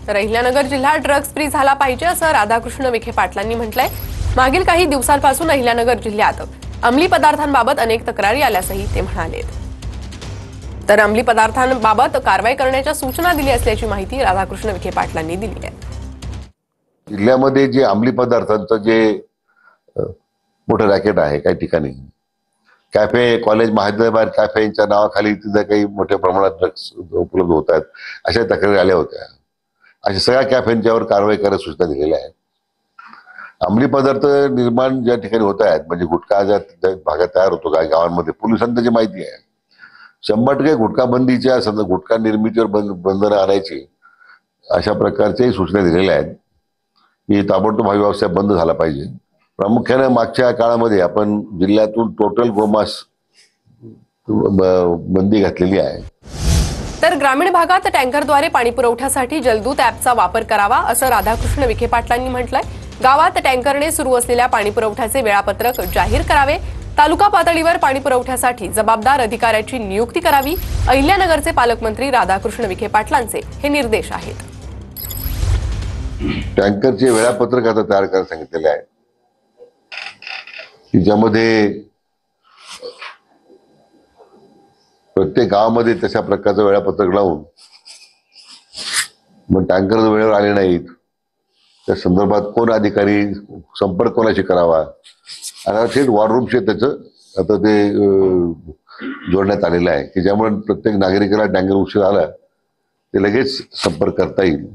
तर अहिल्यानगर जिल्हा drugs free झाला पाहिजे असं राधाकृष्ण विखे पाटलांनी म्हटलंय। मागील काही दिवसांपासून अहिल्यानगर जिल्ह्यात अंमली पदार्थांबाबत अनेक तक्रारी आल्याचंही ते म्हणाले। तर अंमली पदार्थांबाबत कारवाई करण्याच्या सूचना दिली असल्याची माहिती राधाकृष्ण विखे पाटलांनी दिली आहे। जिल्ह्यामध्ये जे अंमली पदार्थांचं जे मोठं रॅकेट आहे, काही ठिकाणी कॅफे, कॉलेज, महाविद्यालय कॅफेच्या नावाखाली तिथे काही मोठ्या प्रमाणात ड्रग्स उपलब्ध होत आहेत, अशा तक्रारी आल्या होत्या। अशा सगळ्या कॅफेंच्यावर कारवाई करण्यास सूचना दिलेल्या आहेत। अंमली पदार्थ निर्माण ज्या ठिकाणी होत आहेत, म्हणजे गुटखा ज्या भागात तयार होतो काही गावांमध्ये, पोलिसांना त्याची माहिती आहे। 100% गुटखा बंदीच्या गुटखा निर्मितीवर बंधनं आणायची अशा प्रकारचे सूचना दिलेल्या आहेत की ताबडतोब हा व्यवसाय बंद झाला पाहिजे। प्रामुख्याने मागच्या काळामध्ये आपण जिल्ह्यातून टोटल गोमांस बंदी घातलेली आहे। तर ग्रामीण भागात टँकरद्वारे पाणी पुरवठ्यासाठी जलदूत ॲपचा वापर करावा असं राधाकृष्ण विखे पाटलांनी म्हटलंय। गावात टँकरने सुरू असलेल्या पाणी पुरवठ्याचे वेळापत्रक जाहीर करावे, तालुका पातळीवर पाणी पुरवठ्यासाठी जबाबदार अधिकाऱ्याची नियुक्ती करावी, अहिल्यानगरचे पालकमंत्री राधाकृष्ण विखे पाटलांचे हे निर्देश आहेत। टँकरचे वेळापत्रक आता तयार करायला सांगितलेले आहे की ज्यामध्ये प्रत्येक गावामध्ये तशा प्रकारचं वेळापत्रक लावून मग टँकर वेळेवर आले नाहीत त्या संदर्भात कोण अधिकारी संपर्क कोणाशी करावा, आता थेट वॉर रूमशी त्याचं आता ते जोडण्यात आलेलं आहे की ज्यामुळे प्रत्येक नागरिकाला टँकर उशीर आला ते लगेच संपर्क करता येईल।